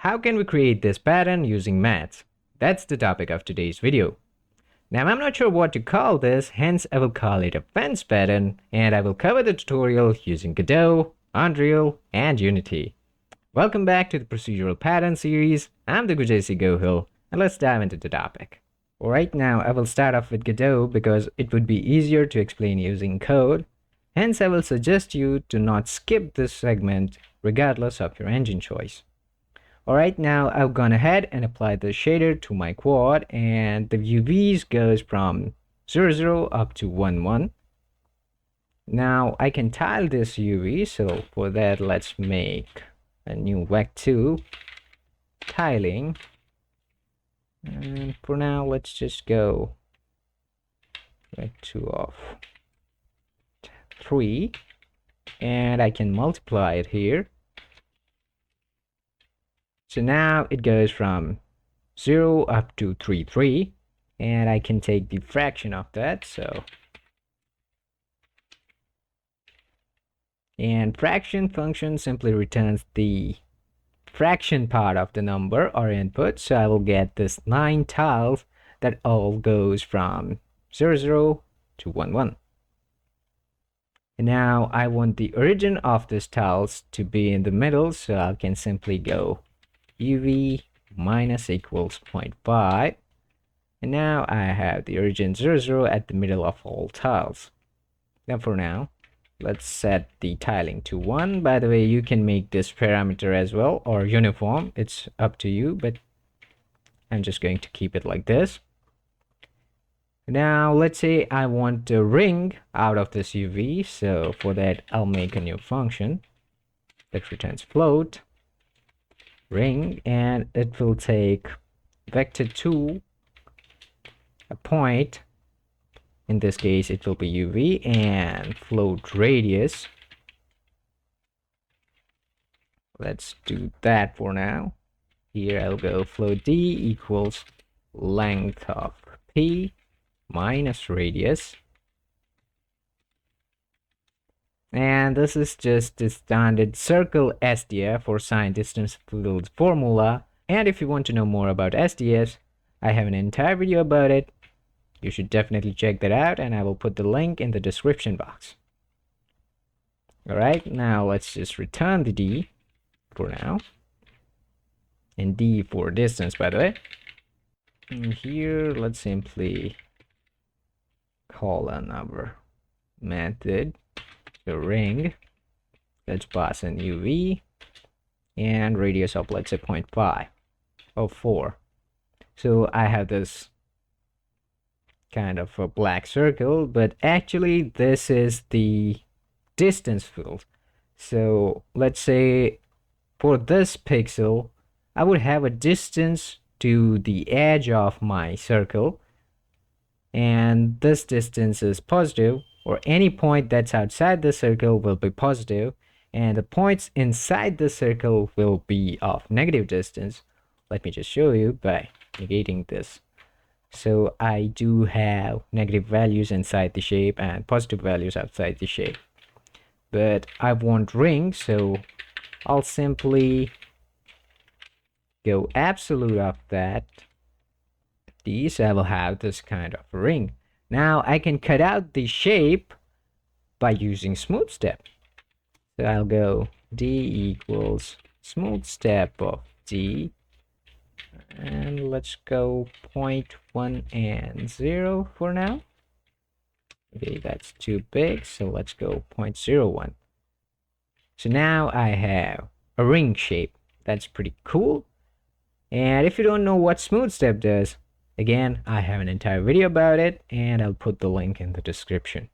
how can we create this pattern using maths? That's the topic of today's video. Now I'm not sure what to call this, hence I will call it a fence pattern, and I will cover the tutorial using Godot, Unreal, and Unity. Welcome back to the procedural pattern series. I'm Digvijaysinh Gohil, and let's dive into the topic. Right now I will start off with Godot because it would be easier to explain using code. Hence I will suggest you to not skip this segment regardless of your engine choice. Alright, now I've gone ahead and applied the shader to my quad, and the UVs goes from 0, 0 up to 1, 1. Now I can tile this UV, so for that let's make a new vec2 tiling. And for now let's just go vec2 of 3, and I can multiply it here. So now it goes from 0 up to 3, 3, and I can take the fraction of that. So, and fraction function simply returns the fraction part of the number or input. So I will get this 9 tiles that all goes from 0, 0 to 1, 1. And now I want the origin of this tiles to be in the middle, so I can simply go uv minus equals 0.5, and now I have the origin 0, 0 at the middle of all tiles. Now for now let's set the tiling to 1. By the way, you can make this parameter as well or uniform, it's up to you, but I'm just going to keep it like this. Now let's say I want a ring out of this uv, so for that I'll make a new function that returns float ring, and it will take vector2 a point. In this case it will be uv, and float radius. Let's do that for now. Here I'll go float d equals length of p minus radius, and this is just the standard circle SDF or sign distance field formula. And if you want to know more about SDFs, I have an entire video about it. You should definitely check that out, and I will put the link in the description box. Alright, now let's just return the d for now, and d for distance, by the way. And here let's simply call another method, the ring. Let's pass in uv and radius of, let's say, 0.5 or 4. So I have this kind of a black circle, but actually this is the distance field. So let's say for this pixel I would have a distance to the edge of my circle, and this distance is positive, or any point that's outside the circle will be positive, and the points inside the circle will be of negative distance. Let me just show you by negating this. So I do have negative values inside the shape and positive values outside the shape, but I want ring, so I'll simply go absolute of that. So I will have this kind of ring. Now I can cut out the shape by using smooth step. So I'll go d equals smooth step of d, and let's go 0.1 and 0 for now. Okay, that's too big, so let's go 0.01. So now I have a ring shape. That's pretty cool. And if you don't know what smooth step does, again, I have an entire video about it, and I'll put the link in the description.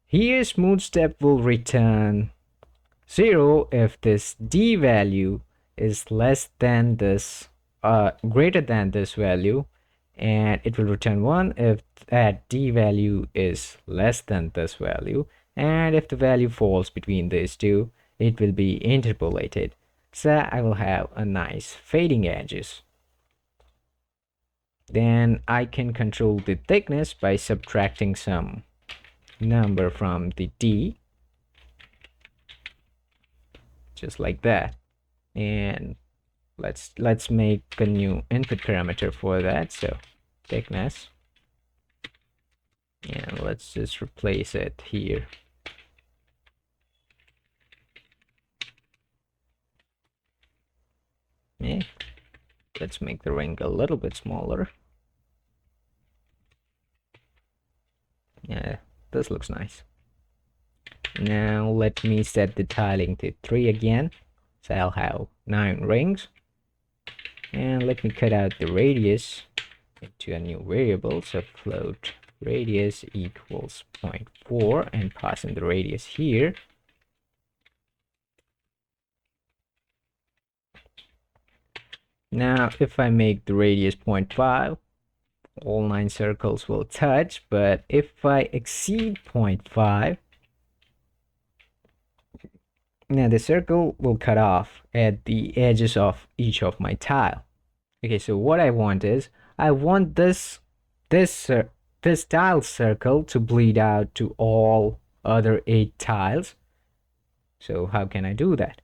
Here smooth step will return 0 if this d value is less than this, greater than this value, and it will return 1 if that d value is less than this value, and if the value falls between these two, it will be interpolated. So I will have a nice fading edges. Then I can control the thickness by subtracting some number from the d, just like that. And let's make a new input parameter for that. So thickness, and let's just replace it here. Yeah, let's make the ring a little bit smaller. Yeah, this looks nice. Now let me set the tiling to 3 again, so I'll have 9 rings. And let me cut out the radius into a new variable. So float radius equals 0.4 and pass in the radius here. Now if I make the radius 0.5, all 9 circles will touch, but if I exceed 0.5, now the circle will cut off at the edges of each of my tile. Okay, so what I want is, I want this tile circle to bleed out to all other 8 tiles. So how can I do that?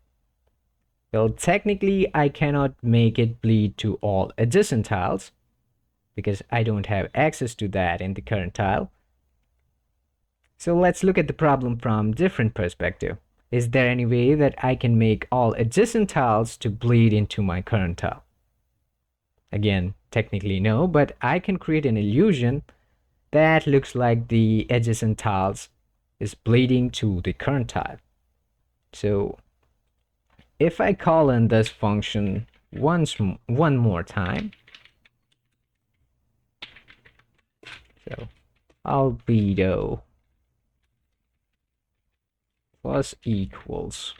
Well, technically I cannot make it bleed to all adjacent tiles because I don't have access to that in the current tile. So let's look at the problem from different perspective. Is there any way that I can make all adjacent tiles to bleed into my current tile? Again, technically no, but I can create an illusion that looks like the adjacent tiles is bleeding to the current tile. So if I call in this function one more time, so albedo plus equals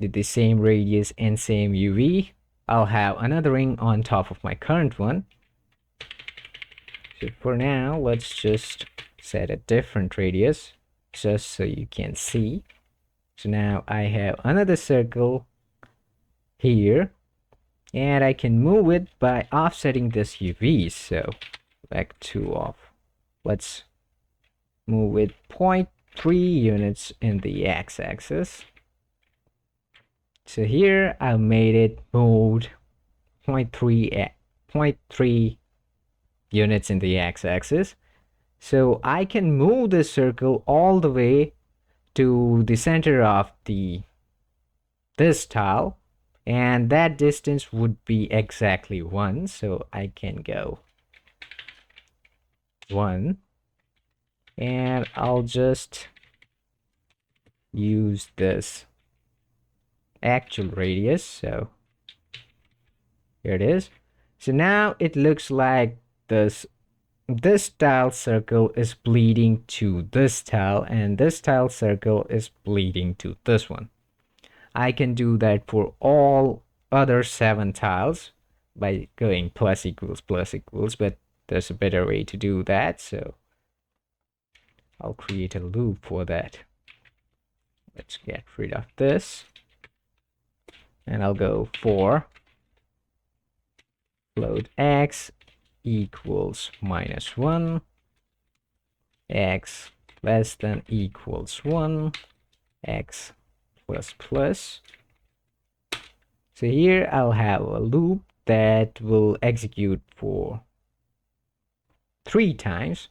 with the same radius and same UV, I'll have another ring on top of my current one. So for now, let's just set a different radius just so you can see. So now I have another circle here, and I can move it by offsetting this UV. So back 2 off. Let's move it 0.3 units in the x-axis. So here I made it moved 0.3 units in the x-axis. So I can move this circle all the way to the center of this tile, and that distance would be exactly 1. So I can go 1, and I'll just use this actual radius. So here it is. So now it looks like this tile circle is bleeding to this tile, and this tile circle is bleeding to this one. I can do that for all other 7 tiles by going plus equals, but there's a better way to do that, so I'll create a loop for that. Let's get rid of this, and I'll go for float x equals -1, x less than equals 1, x plus plus. So here I'll have a loop that will execute for 3 times,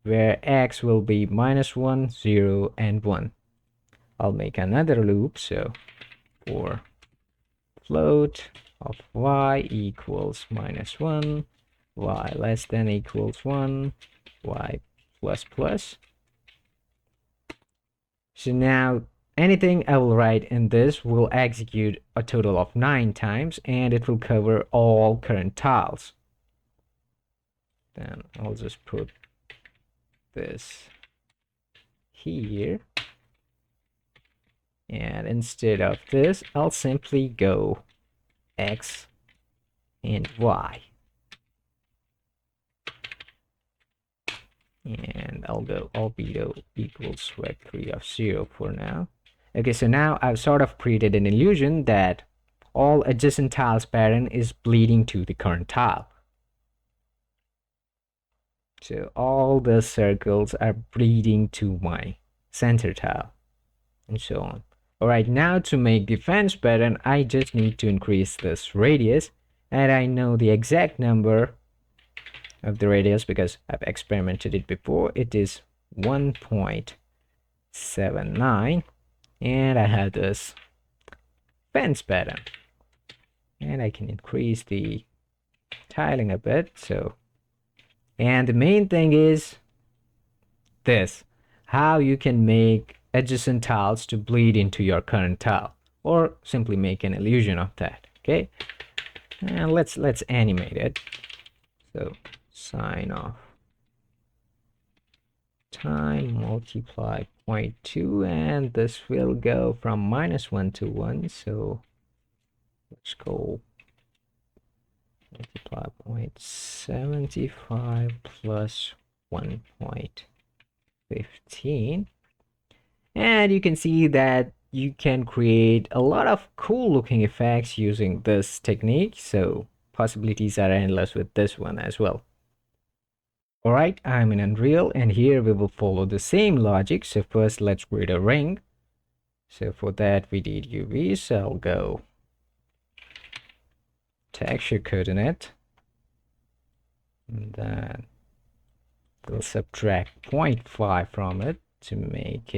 where x will be -1, 0, and 1. I'll make another loop, so for float of y equals -1, y less than equals 1, y plus plus. So now anything I will write in this will execute a total of 9 times, and it will cover all current tiles. Then I'll just put this here, and instead of this I'll simply go x and y, and I'll go albedo equals vec3 of 0 for now. Okay, so now I've sort of created an illusion that all adjacent tiles pattern is bleeding to the current tile. So all the circles are bleeding to my center tile, and so on. All right, now to make the fence pattern, I just need to increase this radius, and I know the exact number of the radius because I've experimented it before. It is 1.79, and I have this fence pattern, and I can increase the tiling a bit. So, and the main thing is this: how you can make adjacent tiles to bleed into your current tile, or simply make an illusion of that. Okay, and let's animate it. So sine of time multiply 0.2, and this will go from -1 to 1. So let's go multiply 0.75 plus 1.15, and you can see that you can create a lot of cool looking effects using this technique. So possibilities are endless with this one as well. All right, I'm in Unreal, and here we will follow the same logic. So first let's create a ring. So for that we need UV, so I'll go texture coordinate, and then we'll subtract 0.5 from it to make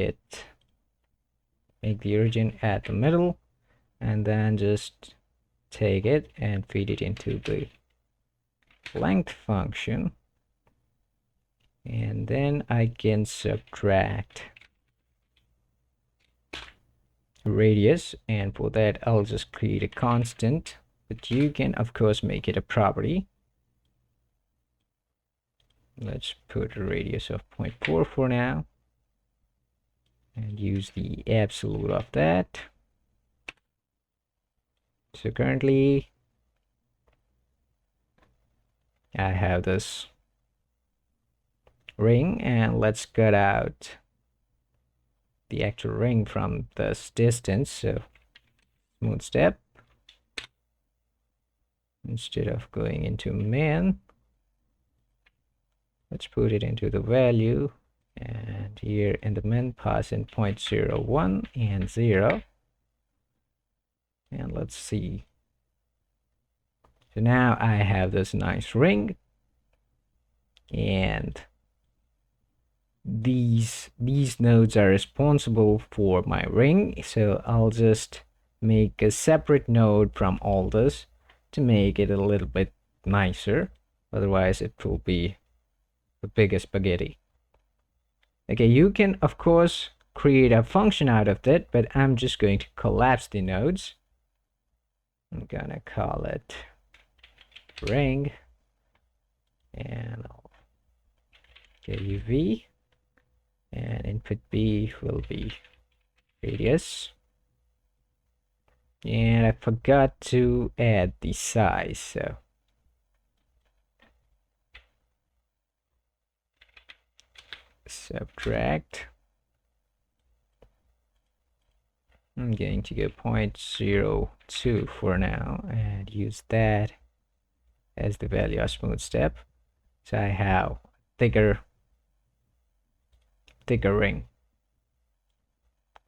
the origin at the middle, and then just take it and feed it into the length function, and then I can subtract radius, and for that I'll just create a constant, but you can of course make it a property. Let's put a radius of 0.4 for now, and use the absolute of that. So currently I have this ring, and let's cut out the actual ring from this distance. So smooth step, instead of going into min, let's put it into the value, and here in the min pass in 0.01 and 0, and let's see. So now I have this nice ring, and these nodes are responsible for my ring. So I'll just make a separate node from all this to make it a little bit nicer, otherwise it will be the biggest spaghetti. Okay, you can of course create a function out of that, but I'm just going to collapse the nodes. I'm gonna call it ring, and I'll get UV, and input B will be radius, and I forgot to add the size, so subtract. I'm going to go 0.02 for now and use that as the value of smooth step, so I have thicker ring.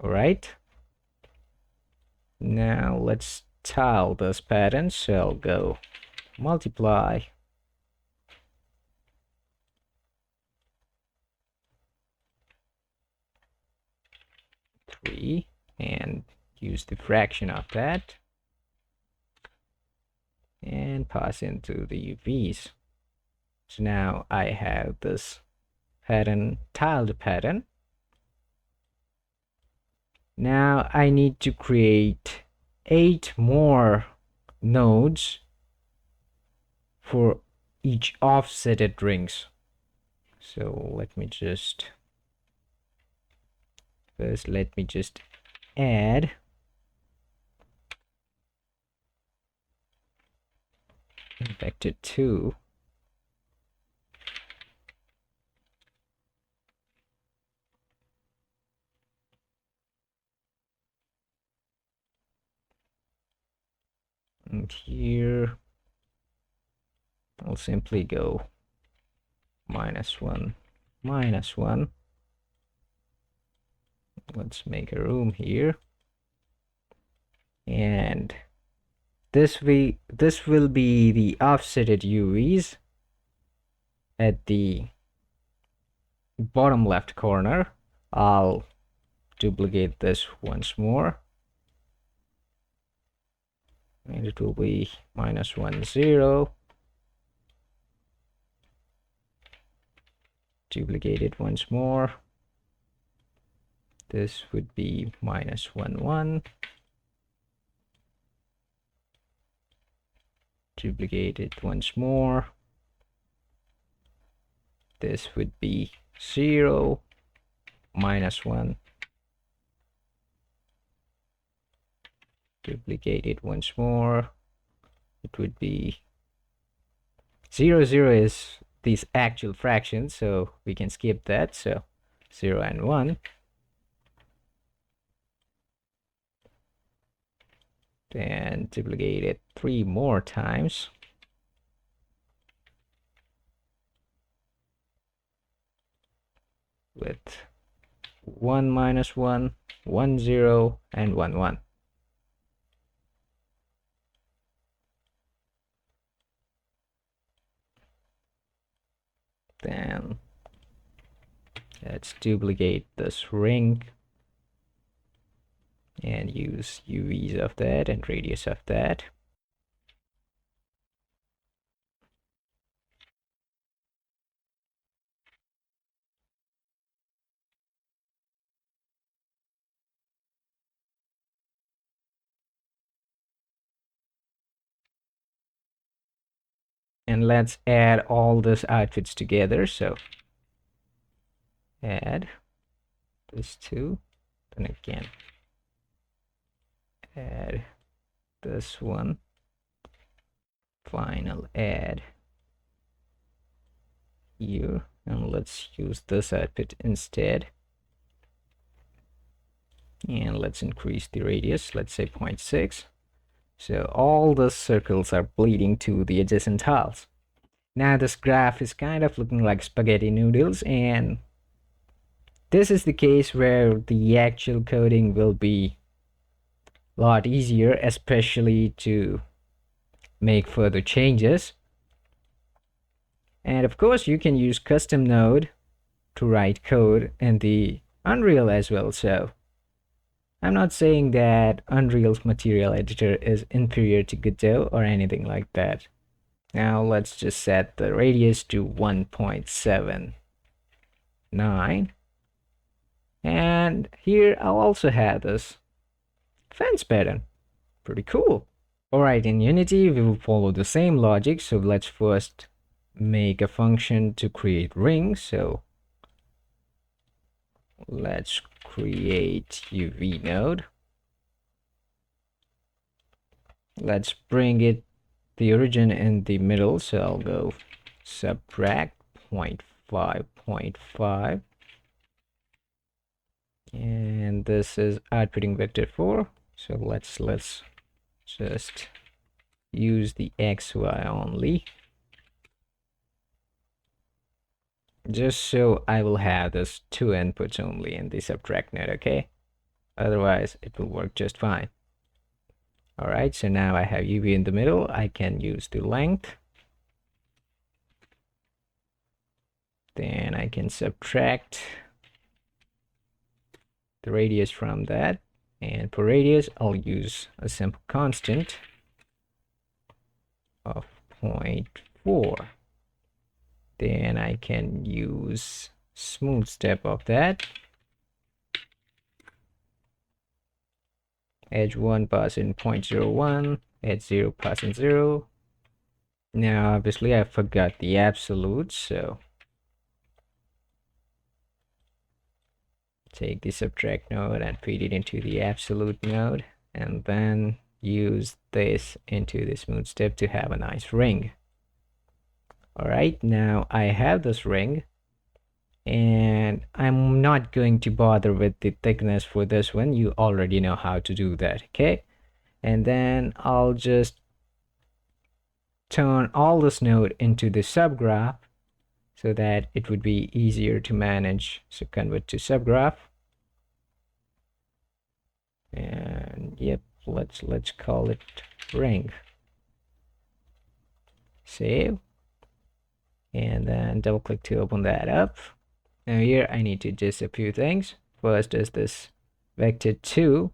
All right, now let's tile this pattern. So I'll go multiply three and use the fraction of that, and pass into the UVs. So now I have this pattern, tiled pattern. Now I need to create 8 more nodes for each offsetted rings. So let me just add vector 2 and here I'll simply go -1 -1. Let's make a room here, and this will be the offsetted UVs at the bottom left corner. I'll duplicate this once more, and it will be -1 0. Duplicate it once more. This would be -1 1. Duplicate it once more. This would be 0 -1. Duplicate it once more. It would be 0 0 is these actual fractions, so we can skip that. So 0 and 1. Then duplicate it 3 more times. With 1 -1, 1 0, and 1 1. Then let's duplicate this ring and use UVs of that and radius of that. And let's add all these outputs together. So add this 2, then again add this one, final add here, and let's use this output instead. And let's increase the radius, let's say 0.6. So all the circles are bleeding to the adjacent tiles. Now this graph is kind of looking like spaghetti noodles, and this is the case where the actual coding will be a lot easier, especially to make further changes. And of course you can use custom node to write code in the Unreal as well. So I'm not saying that Unreal's material editor is inferior to Godot or anything like that. Now let's just set the radius to 1.79. And here I'll also have this fence pattern. Pretty cool. Alright, in Unity we will follow the same logic. So let's first make a function to create rings. So let's create UV node. Let's bring it the origin in the middle. So I'll go subtract 0.5 0.5. And this is outputting vector 4. So let's just use the XY only, just so I will have this 2 inputs only in the subtract node. Okay, otherwise it will work just fine. All right, so now I have UV in the middle. I can use the length, then I can subtract the radius from that, and for radius I'll use a simple constant of 0.4. Then I can use smooth step of that. Edge 1 pass in 0.01, edge 0 pass in 0. Now obviously I forgot the absolute, so take the subtract node and feed it into the absolute node, and then use this into the smooth step to have a nice ring. All right, now I have this ring, and I'm not going to bother with the thickness for this one. You already know how to do that. Okay, and then I'll just turn all this node into the subgraph so that it would be easier to manage. So convert to subgraph, and yep, let's call it ring. Save, and then double click to open that up. Now here I need to adjust a few things. First is this vector 2.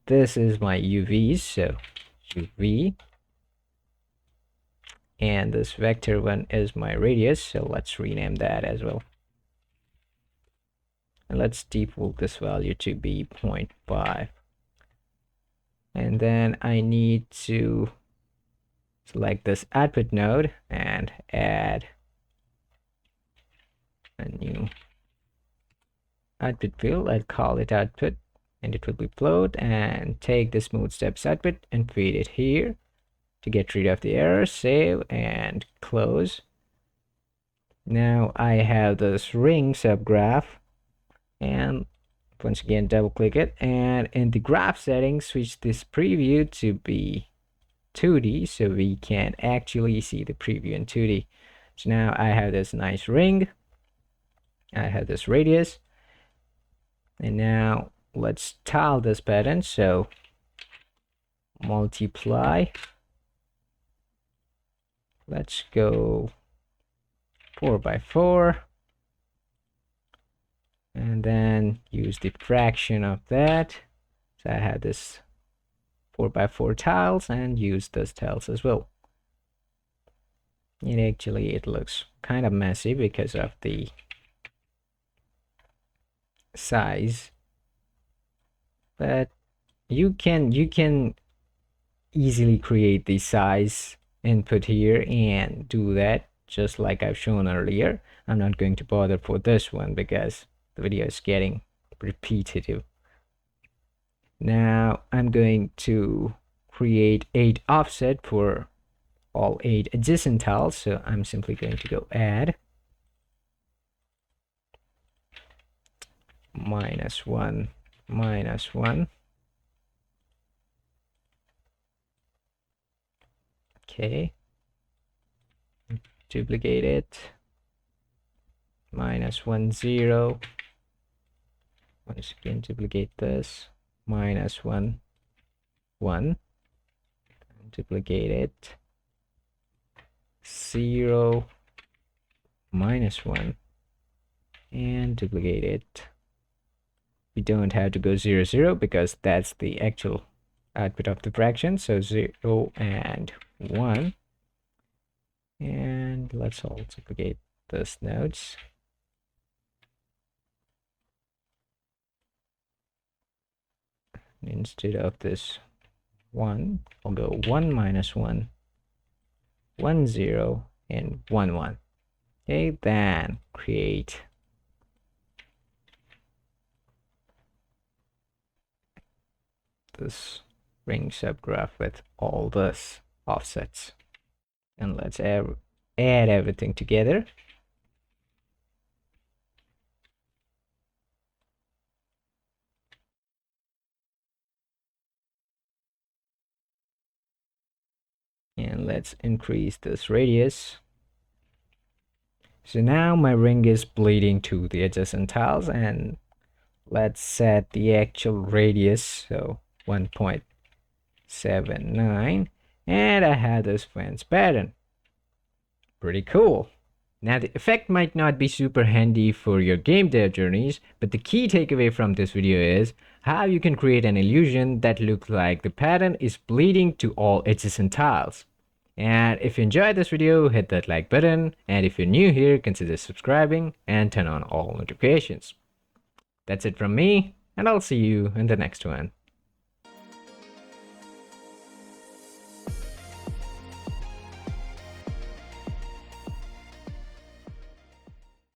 This is my UVs, so UV, and this vector 1 is my radius, so let's rename that as well. And let's default this value to be 0.5. And then I need to select this output node and add a new output field. I'll call it output, and it will be float, and take the smooth steps output and feed it here to get rid of the error. Save and close. Now I have this ring subgraph, and once again double click it, and in the graph settings switch this preview to be 2D so we can actually see the preview in 2D. So now I have this nice ring, I have this radius, and now let's tile this pattern. So multiply, let's go 4 by 4, and then use the fraction of that. So I have this 4 by 4 tiles and use those tiles as well. And actually it looks kind of messy because of the size, but you can easily create the size input here and do that just like I've shown earlier. I'm not going to bother for this one because the video is getting repetitive. Now I'm going to create 8 offset for all 8 adjacent tiles, so I'm simply going to go add -1 -1. Okay, duplicate it, -1 0. Once again duplicate this, -1 1, duplicate it, 0 -1, and duplicate it. We don't have to go 0 0 because that's the actual output of the fraction, so 0 and 1. And let's all duplicate those nodes. Instead of this 1, I'll go 1 -1, 1 0, and 1 1. Okay, then create this ring subgraph with all this offsets, and let's add everything together. And let's increase this radius. So now my ring is bleeding to the adjacent tiles, and let's set the actual radius, so 1.79, and I have this fence pattern. Pretty cool. Now the effect might not be super handy for your game dev journeys, but the key takeaway from this video is how you can create an illusion that looks like the pattern is bleeding to all adjacent tiles. And if you enjoyed this video, hit that like button, and if you're new here, consider subscribing and turn on all notifications. That's it from me, and I'll see you in the next one.